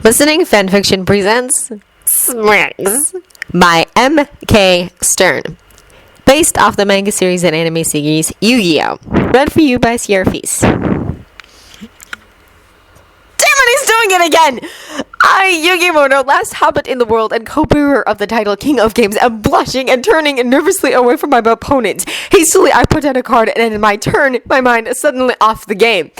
Listening Fanfiction presents Smirks by M.K. Stern. Based off the manga series and anime series Yu-Gi-Oh! Read for you by Smirks. Damn it, he's doing it again! I, Yugi Mono, last hobbit in the world and co-bearer of the title King of Games, am blushing and turning nervously away from my opponent. Hastily, I put down a card, and in my turn, my mind is suddenly off the game.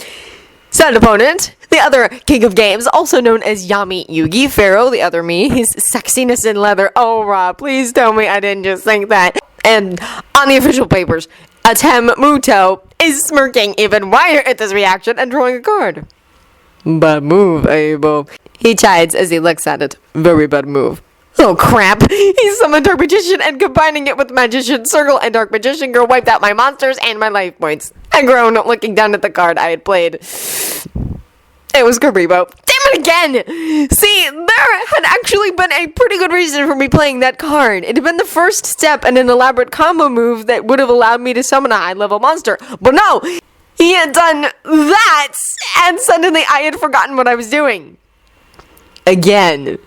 Said opponent, the other King of Games, also known as Yami Yugi, Pharaoh, the other me, his sexiness in leather. Oh, Rob, please tell me I didn't just think that. And on the official papers, Atem Muto is smirking even wider at this reaction and drawing a card. Bad move, Abel. He chides as he looks at it. Very bad move. Oh crap! He summoned Dark Magician and combining it with Magician Circle and Dark Magician Girl wiped out my monsters and my life points. I groaned, looking down at the card I had played. It was Karibo. Damn it again! See, there had actually been a pretty good reason for me playing that card. It had been the first step in an elaborate combo move that would have allowed me to summon a high-level monster. But no! He had done that! And suddenly I had forgotten what I was doing. Again.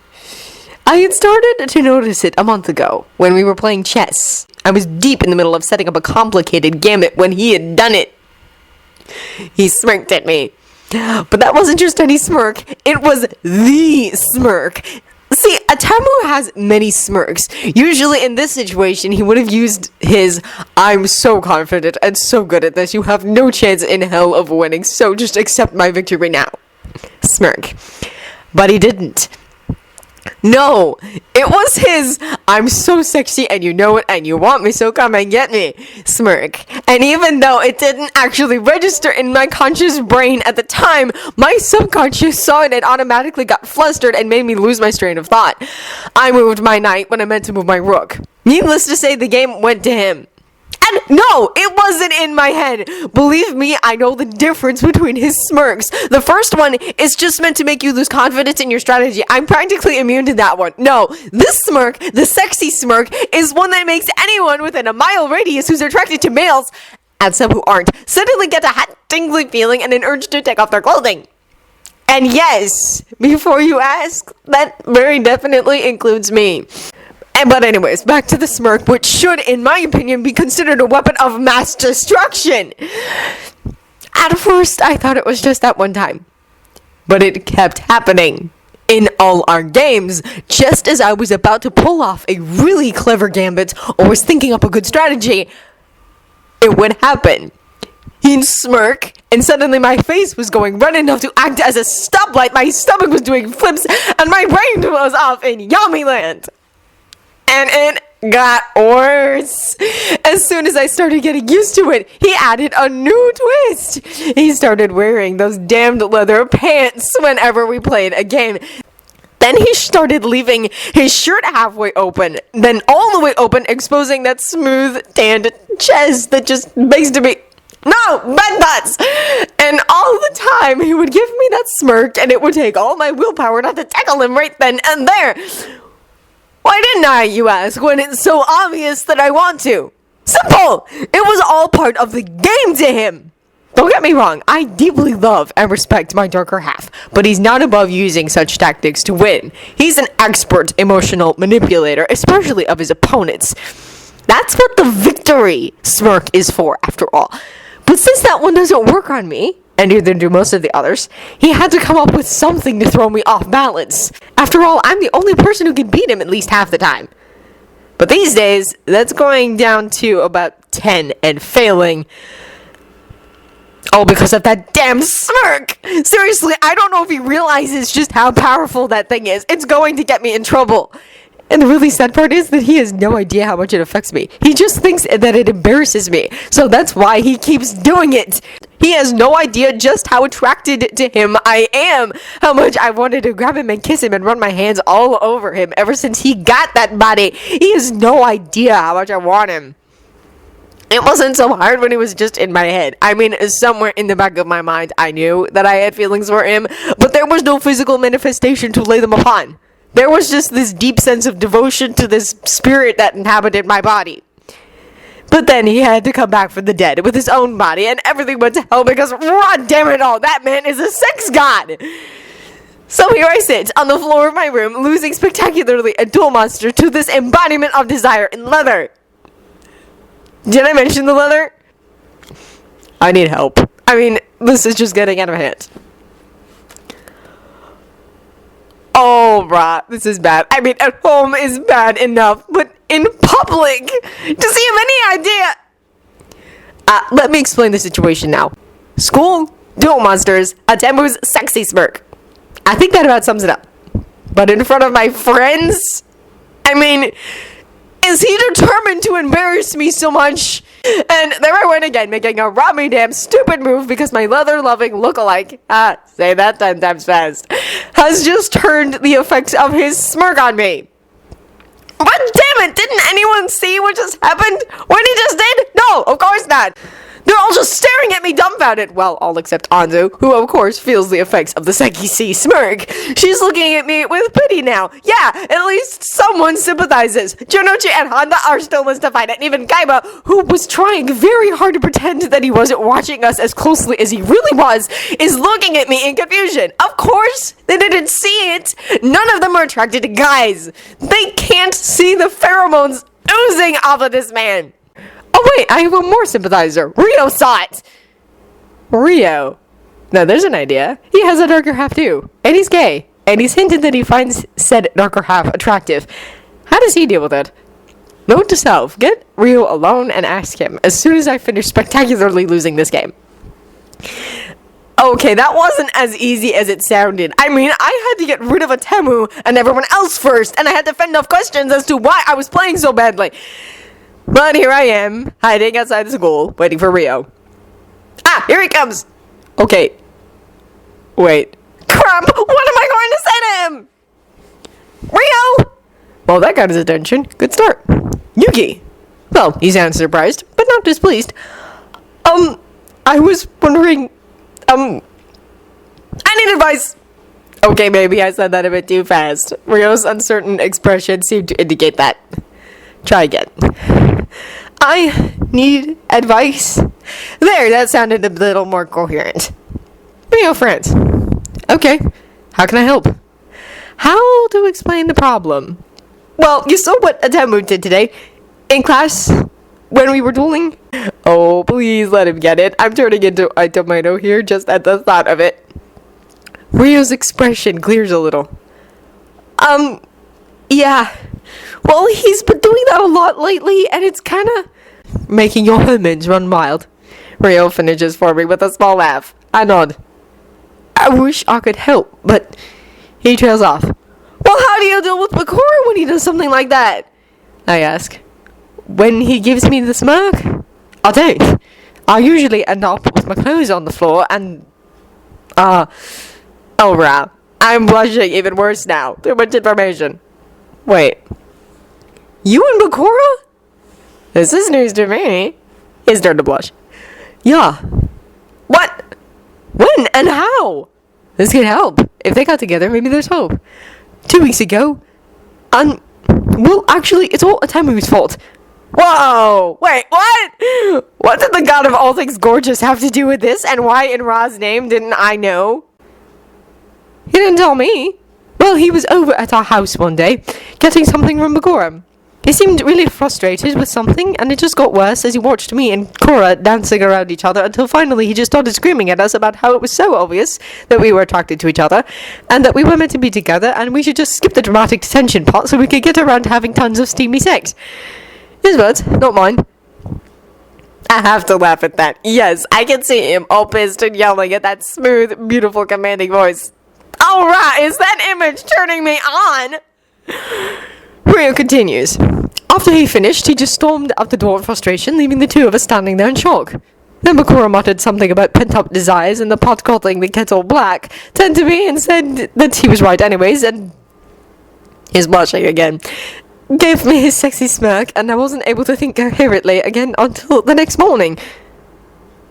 I had started to notice it a month ago, when we were playing chess. I was deep in the middle of setting up a complicated gambit when he had done it. He smirked at me. But that wasn't just any smirk, it was the smirk. See, Atamu has many smirks. Usually in this situation, he would have used his, I'm so confident and so good at this, you have no chance in hell of winning, so just accept my victory now. Smirk. But he didn't. No, it was his, I'm so sexy and you know it and you want me, so come and get me, smirk. And even though it didn't actually register in my conscious brain at the time, my subconscious saw it and automatically got flustered and made me lose my train of thought. I moved my knight when I meant to move my rook. Needless to say, the game went to him. And no, it wasn't in my head. Believe me, I know the difference between his smirks. The first one is just meant to make you lose confidence in your strategy. I'm practically immune to that one. No, this smirk, the sexy smirk, is one that makes anyone within a mile radius who's attracted to males, and some who aren't, suddenly get a hot, tingly feeling and an urge to take off their clothing. And yes, before you ask, that very definitely includes me. But anyways, back to the smirk, which should, in my opinion, be considered a weapon of mass destruction. At first, I thought it was just that one time. But it kept happening. In all our games, just as I was about to pull off a really clever gambit, or was thinking up a good strategy, it would happen. He'd smirk, and suddenly my face was going red enough to act as a stoplight, my stomach was doing flips, and my brain was off in Yummy Land. And it got worse. As soon as I started getting used to it, he added a new twist. He started wearing those damned leather pants whenever we played a game. Then he started leaving his shirt halfway open, then all the way open, exposing that smooth, tanned chest that just begs to be... No, bed butts! And all the time, he would give me that smirk, and it would take all my willpower not to tackle him right then and there. Why didn't I, you ask, when it's so obvious that I want to? Simple! It was all part of the game to him! Don't get me wrong, I deeply love and respect my darker half, but he's not above using such tactics to win. He's an expert emotional manipulator, especially of his opponents. That's what the victory smirk is for, after all. But since that one doesn't work on me, and neither do most of the others, he had to come up with something to throw me off balance. After all, I'm the only person who can beat him at least half the time. But these days, that's going down to about 10 and failing. All because of that damn smirk! Seriously, I don't know if he realizes just how powerful that thing is. It's going to get me in trouble. And the really sad part is that he has no idea how much it affects me. He just thinks that it embarrasses me. So that's why he keeps doing it. He has no idea just how attracted to him I am. How much I wanted to grab him and kiss him and run my hands all over him ever since he got that body. He has no idea how much I want him. It wasn't so hard when he was just in my head. I mean, somewhere in the back of my mind, I knew that I had feelings for him, but there was no physical manifestation to lay them upon. There was just this deep sense of devotion to this spirit that inhabited my body. But then he had to come back from the dead with his own body, and everything went to hell because, God damn it all, that man is a sex god! So here I sit on the floor of my room, losing spectacularly a duel monster to this embodiment of desire in leather. Did I mention the leather? I need help. I mean, this is just getting out of hand. Oh, bruh, this is bad. I mean, at home is bad enough, but in public, does he have any idea? Let me explain the situation now. School, duel monsters, Atemu's sexy smirk. I think that about sums it up. But in front of my friends? I mean, is he determined to embarrass me so much? And there I went again, making a rummy damn stupid move because my leather-loving lookalike, say that 10 times fast, has just turned the effects of his smirk on me. But damn it, didn't anyone see what just happened? What he just did? No, of course not. They're all just staring at me dumbfounded. Well, all except Anzu, who of course feels the effects of the Seki smirk. She's looking at me with pity now. Yeah, at least someone sympathizes. Jonochi and Honda are still mystified, and even Kaiba, who was trying very hard to pretend that he wasn't watching us as closely as he really was, is looking at me in confusion. Of course, they didn't see it. None of them are attracted to guys. They can't see the pheromones oozing off of this man. Oh wait, I have one more sympathizer. Rio saw it! Rio. Now there's an idea. He has a darker half too. And he's gay. And he's hinted that he finds said darker half attractive. How does he deal with it? Note to self, get Rio alone and ask him as soon as I finish spectacularly losing this game. Okay, that wasn't as easy as it sounded. I mean, I had to get rid of Atemu and everyone else first, and I had to fend off questions as to why I was playing so badly. But here I am, hiding outside the school, waiting for Rio. Ah, here he comes! Okay. Wait. Crap! What am I going to say to him? Rio! Well, that got his attention. Good start. Yugi! Well, he sounds surprised, but not displeased. I was wondering, I need advice! Okay, maybe I said that a bit too fast. Rio's uncertain expression seemed to indicate that. Try again. I need advice. There, that sounded a little more coherent. Rio friends. Okay, how can I help? How to explain the problem? Well, you saw what Atemu did today. In class, when we were dueling. Oh, please let him get it. I'm turning into a tomato here just at the thought of it. Rio's expression clears a little. Yeah. Well, he's been doing that a lot lately, and it's kind of making your hormones run wild. Rio finishes for me with a small laugh. I nod. I wish I could help, but he trails off. Well, how do you deal with Bakura when he does something like that? I ask. When he gives me the smirk? I don't. I usually end up with my clothes on the floor and... Oh, right. I'm blushing even worse now. Too much information. Wait. You and Bakura? This is news to me. He's turned to blush. Yeah. What? When and how? This could help. If they got together, maybe there's hope. 2 weeks ago. Well, actually, it's all Atemu's fault. Whoa! Wait, what? What did the god of all things gorgeous have to do with this? And why in Ra's name didn't I know? He didn't tell me. Well, he was over at our house one day, getting something from Bakura. He seemed really frustrated with something, and it just got worse as he watched me and Cora dancing around each other until finally he just started screaming at us about how it was so obvious that we were attracted to each other, and that we were meant to be together, and we should just skip the dramatic detention part so we could get around to having tons of steamy sex. His words, not mine. I have to laugh at that. Yes, I can see him all pissed and yelling at that smooth, beautiful, commanding voice. Alright, is that image turning me on? Rio continues. After he finished, he just stormed out the door in frustration, leaving the two of us standing there in shock. Then Bakura muttered something about pent-up desires and the pot calling the kettle black, turned to me and said that he was right anyways, and he's blushing again. Gave me his sexy smirk, and I wasn't able to think coherently again until the next morning.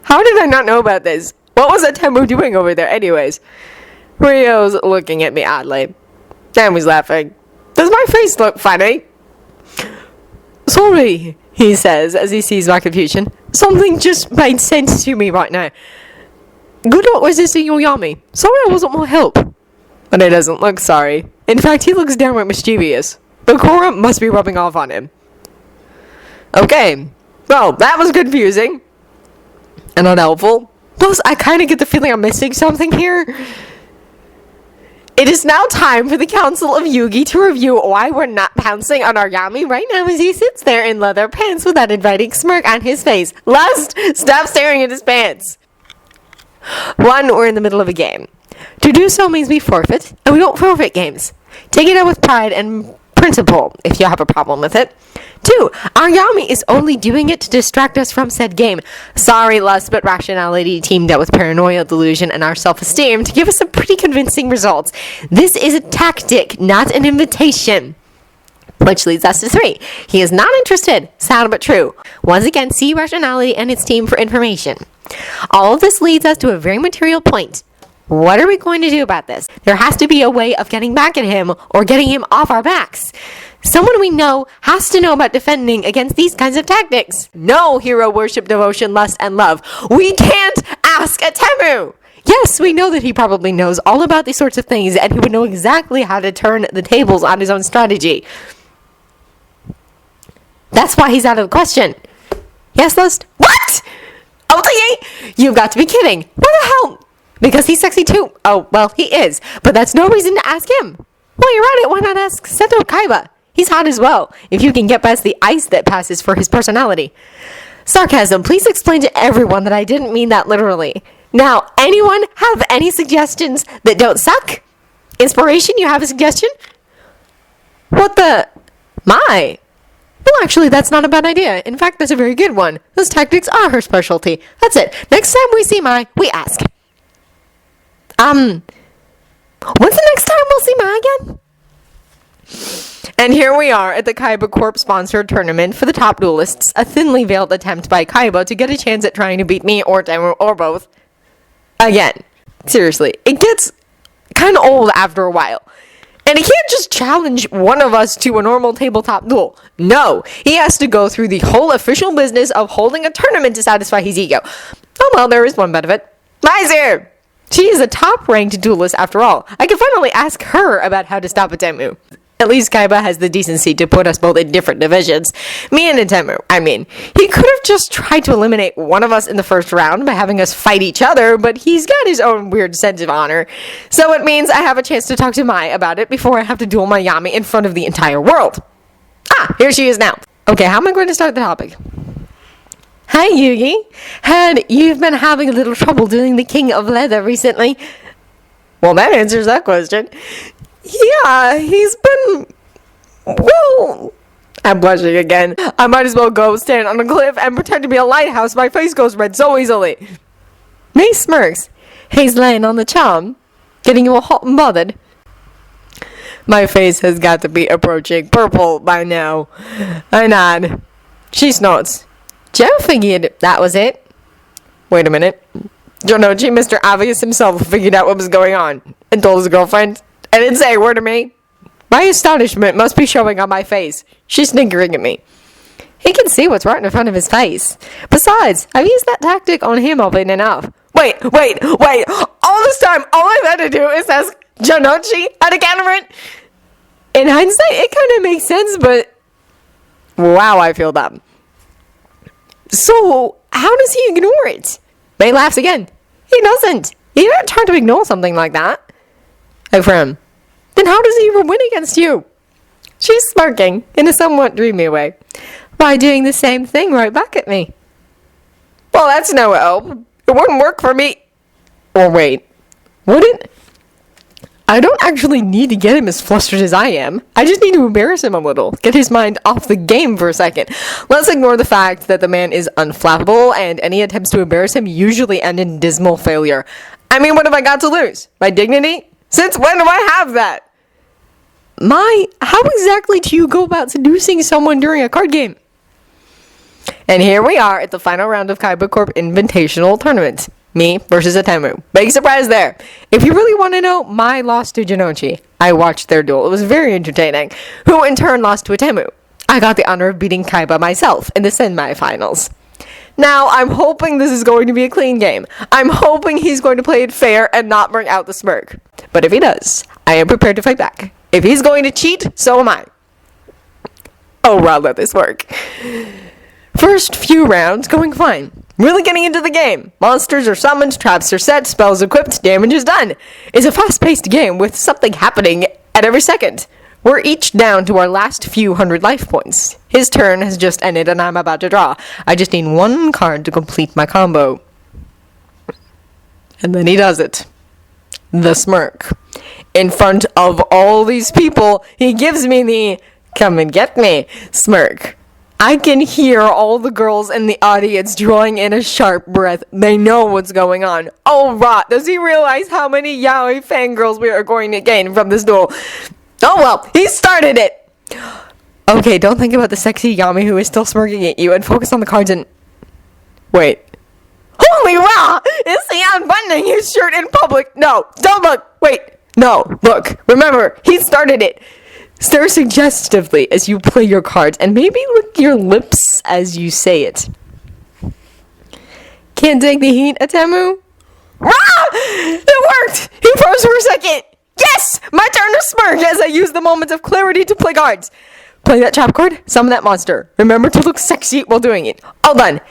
How did I not know about this? What was Atemu doing over there anyways? Rio's looking at me oddly. Sammy's laughing. Does my face look funny? Sorry, he says as he sees my confusion. Something just made sense to me right now. Good luck resisting your yummy. Sorry I wasn't more help. But he doesn't look sorry. In fact, he looks downright mischievous. Bakura must be rubbing off on him. Okay, well, that was confusing. And unhelpful. Plus, I kind of get the feeling I'm missing something here. It is now time for the Council of Yugi to review why we're not pouncing on our Yami right now as he sits there in leather pants with that inviting smirk on his face. Lust, stop staring at his pants. 1, we're in the middle of a game. To do so means we forfeit, and we don't forfeit games. Take it out with pride and principle if you have a problem with it. 2, our Yami is only doing it to distract us from said game. Sorry, Lust, but rationality teamed up with paranoia, delusion, and our self-esteem to give us some pretty convincing results. This is a tactic, not an invitation. Which leads us to 3. He is not interested. Sad but true. Once again, see rationality and its team for information. All of this leads us to a very material point. What are we going to do about this? There has to be a way of getting back at him or getting him off our backs. Someone we know has to know about defending against these kinds of tactics. No hero worship, devotion, lust, and love. We can't ask Atemu! Yes, we know that he probably knows all about these sorts of things and he would know exactly how to turn the tables on his own strategy. That's why he's out of the question. Yes, Lust? What? OTA? You've got to be kidding. What the hell? Because he's sexy too. Oh, well, he is. But that's no reason to ask him. Well, you're at it. Why not ask Seto Kaiba? He's hot as well, if you can get past the ice that passes for his personality. Sarcasm. Please explain to everyone that I didn't mean that literally. Now, anyone have any suggestions that don't suck? Inspiration, you have a suggestion? What the? My. Well, actually, that's not a bad idea. In fact, that's a very good one. Those tactics are her specialty. That's it. Next time we see Mai, we ask. When's the next time we'll see Mai again? And here we are at the Kaiba Corp sponsored tournament for the top duelists, a thinly veiled attempt by Kaiba to get a chance at trying to beat me or Temu or both. Again, seriously, it gets kind of old after a while. And he can't just challenge one of us to a normal tabletop duel. No, he has to go through the whole official business of holding a tournament to satisfy his ego. Oh well, there is one benefit. Mai's here! She is a top-ranked duelist after all. I can finally ask her about how to stop Atemu. At least Kaiba has the decency to put us both in different divisions. Me and Atemu, I mean. He could have just tried to eliminate one of us in the first round by having us fight each other, but he's got his own weird sense of honor. So it means I have a chance to talk to Mai about it before I have to duel my Yami in front of the entire world. Ah, here she is now. Okay, how am I going to start the topic? Hi, Yugi. You've been having a little trouble doing the King of Leather recently? Well, that answers that question. Yeah, he's been... Well... I'm blushing again. I might as well go stand on a cliff and pretend to be a lighthouse. My face goes red so easily. Me Smirks. He's laying on the charm. Getting you all hot and bothered. My face has got to be approaching purple by now. I nod. She snorts. Joe figured that was it. Wait a minute. Jonochi, Mr. Obvious himself, figured out what was going on and told his girlfriend. I didn't say a word to me. My astonishment must be showing on my face. She's sniggering at me. He can see what's right in front of his face. Besides, I've used that tactic on him often enough. Wait. All this time, all I've had to do is ask Jonochi how to counter it. In hindsight, it kind of makes sense, but... Wow, I feel dumb. So, how does he ignore it? May laughs again. He doesn't. He don't try to ignore something like that. I frown. Then how does he even win against you? She's smirking in a somewhat dreamy way. By doing the same thing right back at me. Well, that's no help. It wouldn't work for me. Or wait. Would it? I don't actually need to get him as flustered as I am. I just need to embarrass him a little. Get his mind off the game for a second. Let's ignore the fact that the man is unflappable and any attempts to embarrass him usually end in dismal failure. I mean, what have I got to lose? My dignity? Since when do I have that? How exactly do you go about seducing someone during a card game? And here we are at the final round of Kaiba Corp Invitational Tournament. Me versus Atemu. Big surprise there. If you really want to know, Mai lost to Jonochi. I watched their duel. It was very entertaining. Who in turn lost to Atemu. I got the honor of beating Kaiba myself in the semi-finals. Now, I'm hoping this is going to be a clean game. I'm hoping he's going to play it fair and not bring out the smirk. But if he does, I am prepared to fight back. If he's going to cheat, so am I. Oh, Rod, let this work. First few rounds going fine. Really getting into the game. Monsters are summoned, traps are set, spells equipped, damage is done. It's a fast-paced game with something happening at every second. We're each down to our last few hundred life points. His turn has just ended and I'm about to draw. I just need one card to complete my combo. And then he does it. The smirk. In front of all these people, he gives me the "come and get me" smirk. I can hear all the girls in the audience drawing in a sharp breath. They know what's going on. Oh, rot. Does he realize how many yaoi fangirls we are going to gain from this duel? Oh, well, he started it. Okay, don't think about the sexy Yami who is still smirking at you and focus on the cards and... Wait. Holy raw! Is he unbuttoning his shirt in public? No, don't look. Wait. No, look. Remember, he started it. Stare suggestively as you play your cards, and maybe lick your lips as you say it. Can't take the heat, Atemu? Rah! It worked! He froze for a second! Yes! My turn to smirk as I use the moment of clarity to play cards. Play that trap card, summon that monster. Remember to look sexy while doing it. All done.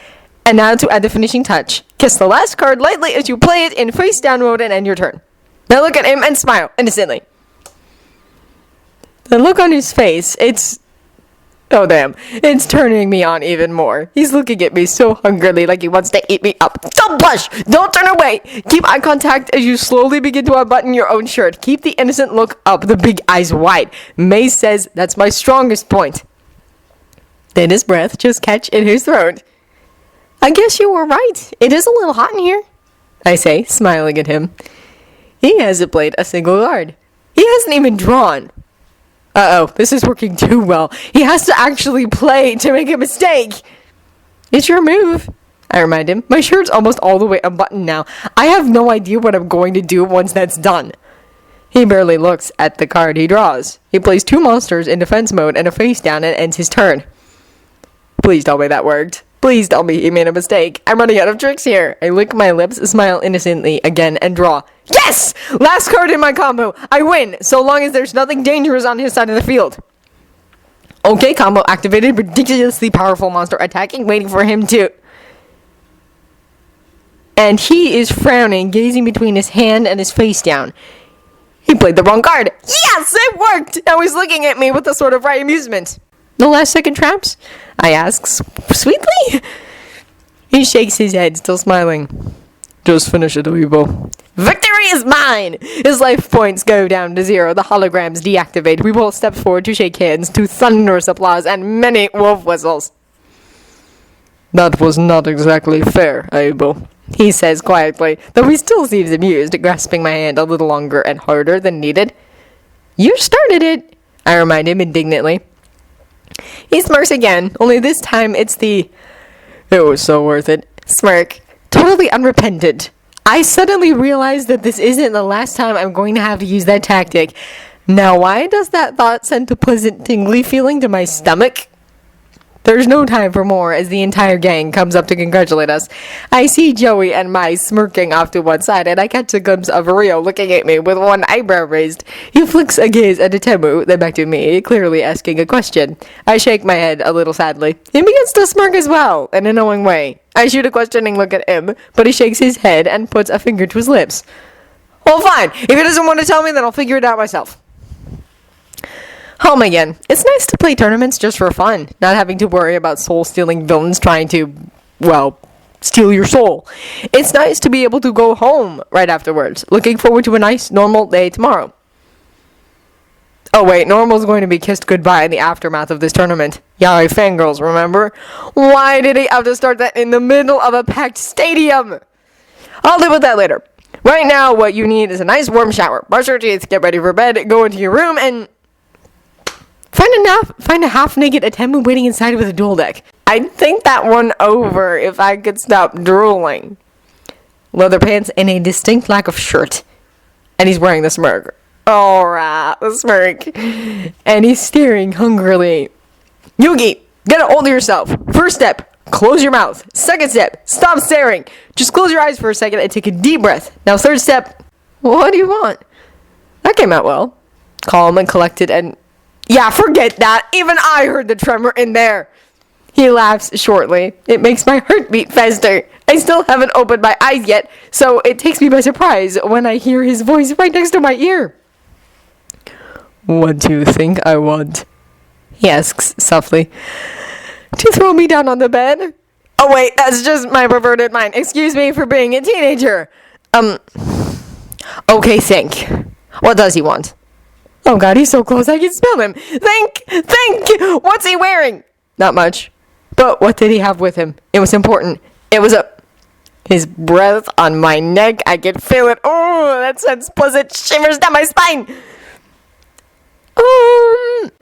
And now to add the finishing touch. Kiss the last card lightly as you play it in face down mode and end your turn. Now look at him and smile innocently. The look on his face, oh damn, it's turning me on even more. He's looking at me so hungrily like he wants to eat me up. Don't blush! Don't turn away! Keep eye contact as you slowly begin to unbutton your own shirt. Keep the innocent look up, the big eyes wide. May says that's my strongest point. Then his breath just catch in his throat. I guess you were right. It is a little hot in here, I say, smiling at him. He hasn't played a single card. He hasn't even drawn. Uh-oh, this is working too well. He has to actually play to make a mistake. It's your move, I remind him. My shirt's almost all the way unbuttoned now. I have no idea what I'm going to do once that's done. He barely looks at the card he draws. He plays 2 monsters in defense mode and a face down and ends his turn. Please tell me that worked. Please tell me he made a mistake. I'm running out of tricks here. I lick my lips, smile innocently again, and draw. Yes! Last card in my combo. I win, so long as there's nothing dangerous on his side of the field. Okay, combo activated. Ridiculously powerful monster attacking, waiting for him to... And he is frowning, gazing between his hand and his face down. He played the wrong card. Yes, it worked! Now he's looking at me with a sort of wry amusement. The last second traps? I ask sweetly. He shakes his head, still smiling. Just finish it, Weeble. Victory is mine! His life points go down to 0. The holograms deactivate. We both step forward to shake hands, to thunderous applause and many wolf whistles. That was not exactly fair, Abel, he says quietly, though he still seems amused, grasping my hand a little longer and harder than needed. You started it, I remind him indignantly. He smirks again, only this time it's the "it was so worth it" smirk, totally unrepentant. I suddenly realize that this isn't the last time I'm going to have to use that tactic. Now why does that thought send a pleasant tingly feeling to my stomach? There's no time for more as the entire gang comes up to congratulate us. I see Joey and Mai smirking off to one side, and I catch a glimpse of Rio looking at me with one eyebrow raised. He flicks a gaze at Atemu, then back to me, clearly asking a question. I shake my head a little sadly. He begins to smirk as well, in a knowing way. I shoot a questioning look at him, but he shakes his head and puts a finger to his lips. Well, fine. If he doesn't want to tell me, then I'll figure it out myself. Home again. It's nice to play tournaments just for fun, not having to worry about soul-stealing villains trying to, well, steal your soul. It's nice to be able to go home right afterwards. Looking forward to a nice, normal day tomorrow. Oh wait, Normal's going to be kissed goodbye in the aftermath of this tournament. Yaoi fangirls, remember? Why did he have to start that in the middle of a packed stadium? I'll deal with that later. Right now, what you need is a nice warm shower. Brush your teeth, get ready for bed, go into your room, and... Find a half-naked Atemu waiting inside with a duel deck. I'd think that one over if I could stop drooling. Leather pants and a distinct lack of shirt. And he's wearing the smirk. Alright, the smirk. And he's staring hungrily. Yugi, get a hold of yourself. First step, close your mouth. Second step, stop staring. Just close your eyes for a second and take a deep breath. Now third step, what do you want? That came out well. Calm and collected and... Yeah, forget that. Even I heard the tremor in there. He laughs shortly. It makes my heart beat faster. I still haven't opened my eyes yet, so it takes me by surprise when I hear his voice right next to my ear. What do you think I want? He asks softly. To throw me down on the bed? Oh wait, that's just my perverted mind. Excuse me for being a teenager. Okay, think. What does he want? Oh god, he's so close I can smell him. Think! What's he wearing? Not much. But what did he have with him? It was important. It was his breath on my neck. I can feel it. Oh, that sends pleasant shivers down my spine.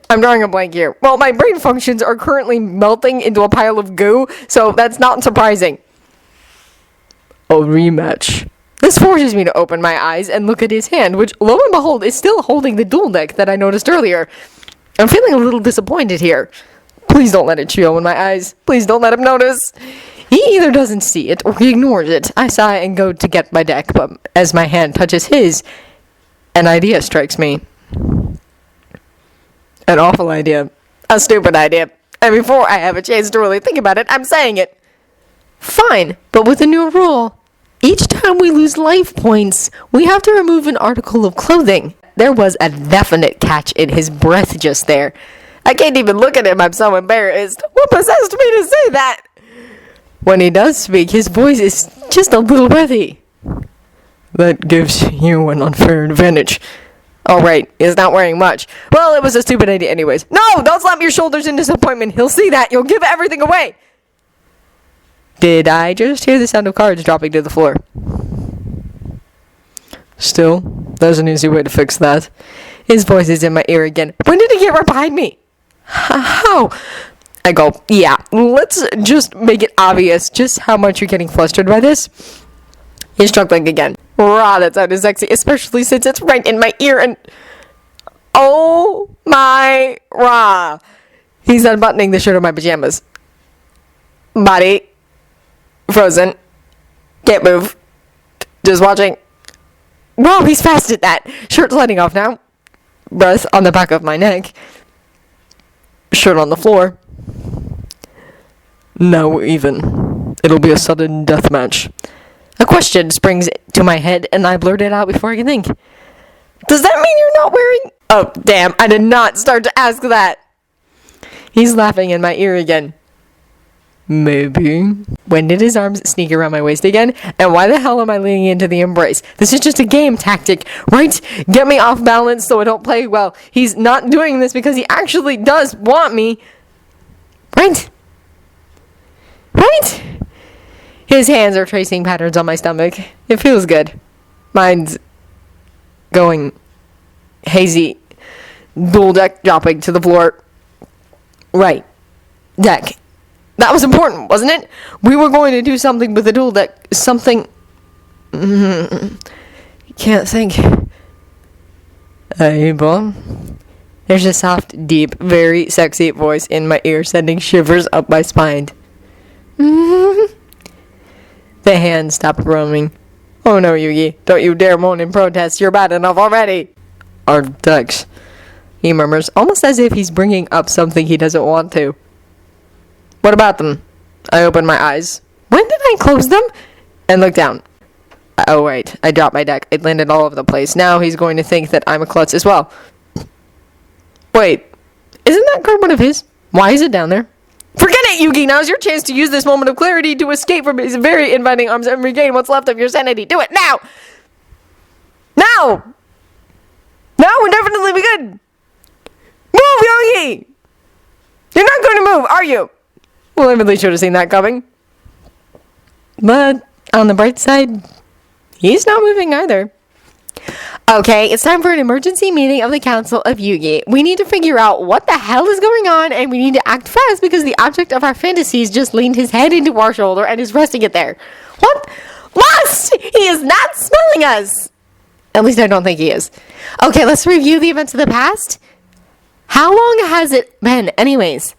I'm drawing a blank here. Well, my brain functions are currently melting into a pile of goo, so that's not surprising. A rematch. This forces me to open my eyes and look at his hand, which, lo and behold, is still holding the dual deck that I noticed earlier. I'm feeling a little disappointed here. Please don't let it show in my eyes. Please don't let him notice. He either doesn't see it or he ignores it. I sigh and go to get my deck, but as my hand touches his, an idea strikes me. An awful idea. A stupid idea. And before I have a chance to really think about it, I'm saying it. Fine, but with a new rule. Each time we lose life points, we have to remove an article of clothing. There was a definite catch in his breath just there. I can't even look at him, I'm so embarrassed. What possessed me to say that? When he does speak, his voice is just a little breathy. That gives you an unfair advantage. Oh, right, he's not wearing much. Well, it was a stupid idea anyways. No, don't slap your shoulders in disappointment. He'll see that. You'll give everything away. Did I just hear the sound of cards dropping to the floor? Still, there's an easy way to fix that. His voice is in my ear again. When did he get right behind me? How? I go, yeah, let's just make it obvious just how much you're getting flustered by this. He's struggling again. Rah, that sounded sexy, especially since it's right in my ear and... Oh my rah. He's unbuttoning the shirt of my pajamas. Body. Frozen. Can't move. Just watching. Wow, he's fast at that. Shirt's letting off now. Breath on the back of my neck. Shirt on the floor. Now even. It'll be a sudden death match. A question springs to my head, and I blurt it out before I can think. Does that mean you're not wearing... Oh, damn, I did not start to ask that. He's laughing in my ear again. Maybe. When did his arms sneak around my waist again? And why the hell am I leaning into the embrace? This is just a game tactic, right? Get me off balance so I don't play well. He's not doing this because he actually does want me. Right? Right? His hands are tracing patterns on my stomach. It feels good. Mine's going hazy. Dual deck dropping to the floor. Right. Deck. That was important, wasn't it? We were going to do something with the dual deck. Something... Can't think. Hey, Bob. There's a soft, deep, very sexy voice in my ear, sending shivers up my spine. The hand stopped roaming. Oh no, Yugi. Don't you dare moan in protest. You're bad enough already. Our decks, he murmurs, almost as if he's bringing up something he doesn't want to. What about them? I open my eyes. When did I close them? And look down. Oh, right. I dropped my deck. It landed all over the place. Now he's going to think that I'm a klutz as well. Wait. Isn't that card one of his? Why is it down there? Forget it, Yugi! Now's your chance to use this moment of clarity to escape from his very inviting arms and regain what's left of your sanity. Do it now! Now! Now we're definitely good! Move, Yugi! You're not going to move, are you? Well, I really should have seen that coming. But, on the bright side, he's not moving either. Okay, it's time for an emergency meeting of the Council of Yugi. We need to figure out what the hell is going on, and we need to act fast because the object of our fantasies just leaned his head into our shoulder and is resting it there. What? Lost! He is not smelling us! At least I don't think he is. Okay, let's review the events of the past. How long has it been, anyways?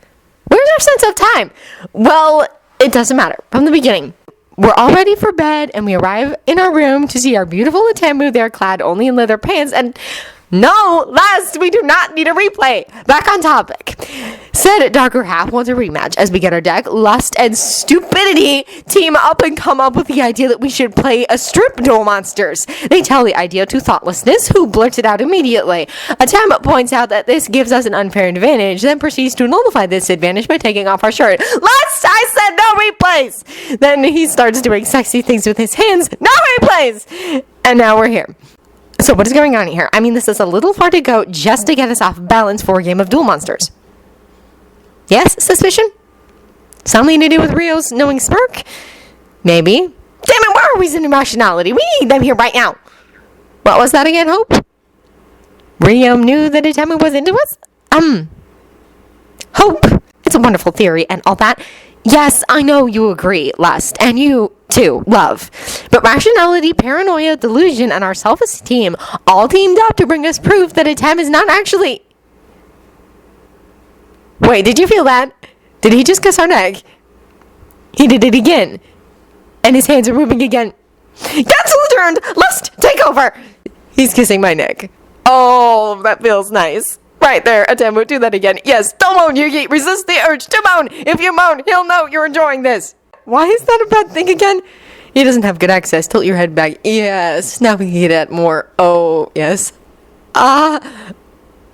Where's our sense of time? Well, it doesn't matter. From the beginning. We're all ready for bed, and we arrive in our room to see our beautiful Atambu there clad only in leather pants, and No, last, we do not need a replay. Back on topic. Said darker half wants a rematch as we get our deck, Lust and Stupidity team up and come up with the idea that we should play a strip duel monsters. They tell the idea to Thoughtlessness, who blurts it out immediately. Atem points out that this gives us an unfair advantage, then proceeds to nullify this advantage by taking off our shirt. Lust, I said no replays! Then he starts doing sexy things with his hands. No replays! And now we're here. So what is going on here? I mean, this is a little far to go just to get us off balance for a game of duel monsters. Yes, suspicion? Something to do with Rio's knowing Smirk? Maybe. Damn it, where are we in irrationality? We need them here right now. What was that again, Hope? Rio knew that Atemu was into us? Hope. It's a wonderful theory and all that. Yes, I know you agree, Lust, and you, too, Love. But rationality, paranoia, delusion, and our self-esteem all teamed up to bring us proof that Atem is not actually... Wait, did you feel that? Did he just kiss our neck? He did it again. And his hands are moving again. Cancel turned! Lust, take over! He's kissing my neck. Oh, that feels nice. Right there, Atemu, do that again. Yes, don't moan, Yugi. Resist the urge to moan. If you moan, he'll know you're enjoying this. Why is that a bad thing again? He doesn't have good access. Tilt your head back. Yes, now we can get at more. Oh, yes. Oh,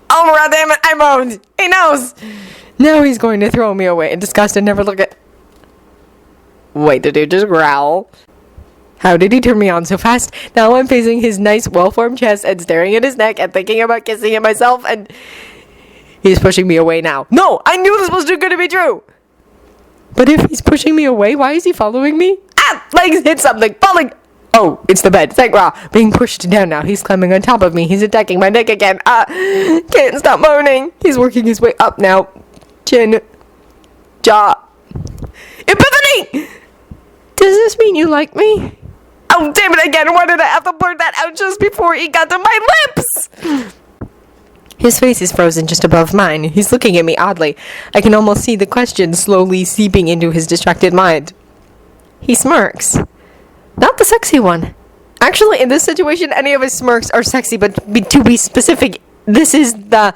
God damn it, I moaned. He knows. Now he's going to throw me away in disgust and never look at... Wait, did he just growl? How did he turn me on so fast? Now I'm facing his nice, well-formed chest and staring at his neck and thinking about kissing him myself, and he's pushing me away now. No, I knew this was too good to be true. But if he's pushing me away, why is he following me? Ah, legs hit something, falling. Oh, it's the bed. Thank Ra. Being pushed down now. He's climbing on top of me. He's attacking my neck again. Can't stop moaning. He's working his way up now. Chin. Jaw. Epiphany! Does this mean you like me? Oh, damn it again. Why did I have to blurt that out just before he got to my lips? His face is frozen just above mine. He's looking at me oddly. I can almost see the question slowly seeping into his distracted mind. He smirks. Not the sexy one. Actually, in this situation, any of his smirks are sexy, but to be specific, this is the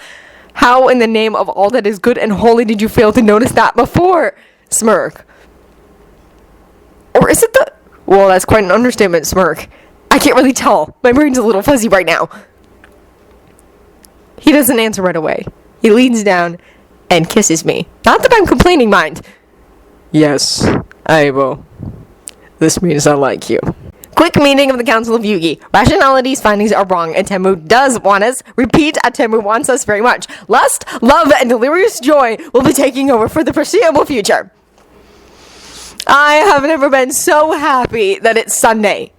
how in the name of all that is good and holy did you fail to notice that before smirk? Or is it the... Well, that's quite an understatement, smirk. I can't really tell. My brain's a little fuzzy right now. He doesn't answer right away. He leans down and kisses me. Not that I'm complaining, mind. Yes, I will. This means I like you. Quick meeting of the Council of Yugi. Rationality's findings are wrong. Atemu does want us. Repeat, Atemu wants us very much. Lust, love, and delirious joy will be taking over for the foreseeable future. I have never been so happy that it's Sunday.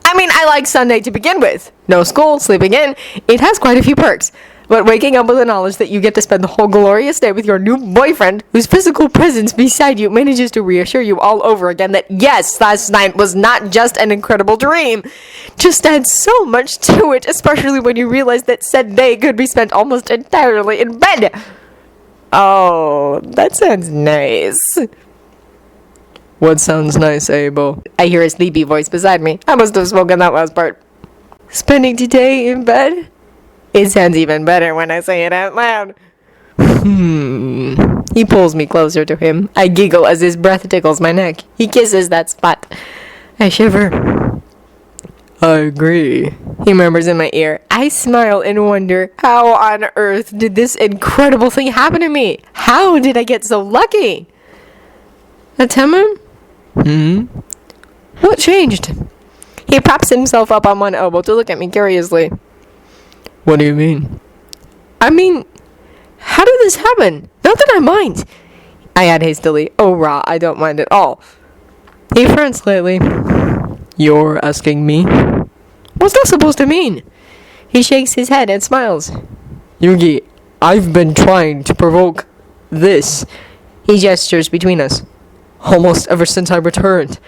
I mean, I like Sunday to begin with. No school, sleeping in. It has quite a few perks. But waking up with the knowledge that you get to spend the whole glorious day with your new boyfriend, whose physical presence beside you manages to reassure you all over again that yes, last night was not just an incredible dream, just adds so much to it, especially when you realize that said day could be spent almost entirely in bed. Oh, that sounds nice. What sounds nice, Abel? I hear a sleepy voice beside me. I must have spoken that last part. Spending today in bed? It sounds even better when I say it out loud. He pulls me closer to him. I giggle as his breath tickles my neck. He kisses that spot. I shiver. I agree, he murmurs in my ear. I smile and wonder, how on earth did this incredible thing happen to me? How did I get so lucky? Atemu? What changed? He props himself up on one elbow to look at me curiously. What do you mean? I mean, how did this happen? Not that I mind. I add hastily. Oh, Ra, I don't mind at all. He frowns slightly. You're asking me? What's that supposed to mean? He shakes his head and smiles. Yugi, I've been trying to provoke this. He gestures between us. Almost ever since I returned.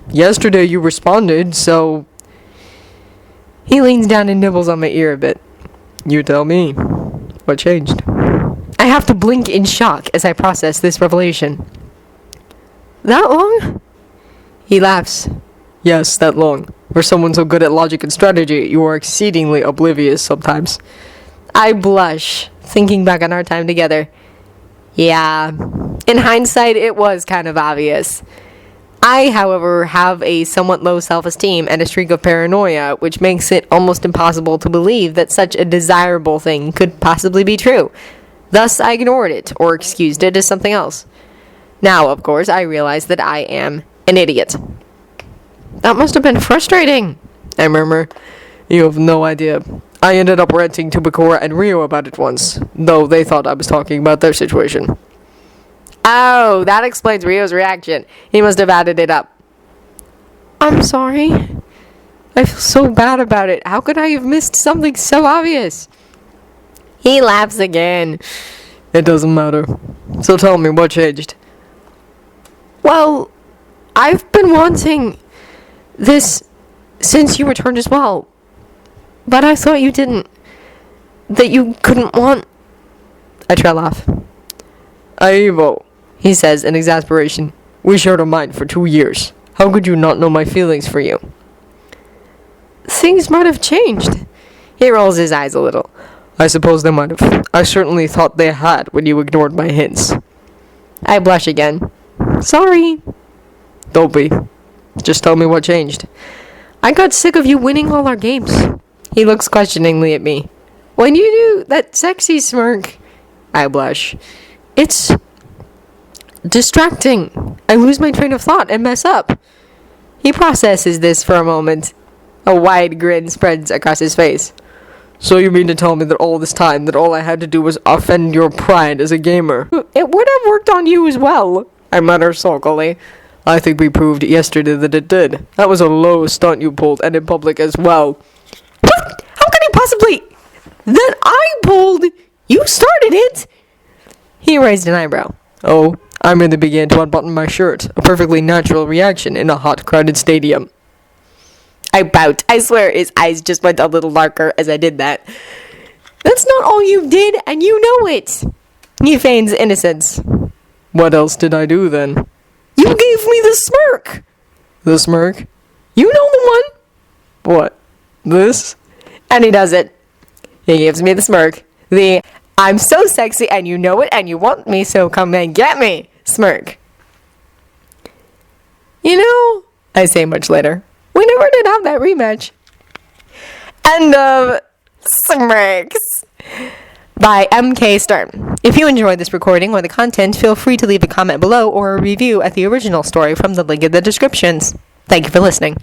Yesterday you responded, so... He leans down and nibbles on my ear a bit. You tell me. What changed? I have to blink in shock as I process this revelation. That long? He laughs. Yes, that long. For someone so good at logic and strategy, you are exceedingly oblivious sometimes. I blush, thinking back on our time together. Yeah, in hindsight, it was kind of obvious. I, however, have a somewhat low self-esteem and a streak of paranoia, which makes it almost impossible to believe that such a desirable thing could possibly be true. Thus, I ignored it, or excused it as something else. Now, of course, I realize that I am an idiot. That must have been frustrating, I murmur. You have no idea. I ended up ranting to Bakura and Rio about it once, though they thought I was talking about their situation. Oh, that explains Rio's reaction. He must have added it up. I'm sorry. I feel so bad about it. How could I have missed something so obvious? He laughs again. It doesn't matter. So tell me, what changed? Well, I've been wanting this since you returned as well. But I thought you didn't. That you couldn't want. I trail off. Aivo, he says in exasperation. We shared a mind for 2 years. How could you not know my feelings for you? Things might have changed. He rolls his eyes a little. I suppose they might have. I certainly thought they had when you ignored my hints. I blush again. Sorry. Don't be. Just tell me what changed. I got sick of you winning all our games. He looks questioningly at me. When you do that sexy smirk, I blush. It's distracting. I lose my train of thought and mess up. He processes this for a moment. A wide grin spreads across his face. So you mean to tell me that all this time, that all I had to do was offend your pride as a gamer? It would have worked on you as well, I mutter sulkily. I think we proved yesterday that it did. That was a low stunt you pulled, and in public as well. What? How can you possibly... That I pulled? You started it? He raised an eyebrow. Oh, I merely began to unbutton my shirt. A perfectly natural reaction in a hot, crowded stadium. I pout. I swear his eyes just went a little darker as I did that. That's not all you did, and you know it. He feigns innocence. What else did I do, then? You gave me the smirk. The smirk? You know the one. What? This? And he does it. He gives me the smirk. The, I'm so sexy and you know it and you want me, so come and get me smirk. You know, I say much later, we never did have that rematch. End of Smirks by M.K. Stern. If you enjoyed this recording or the content, feel free to leave a comment below or a review at the original story from the link in the descriptions. Thank you for listening.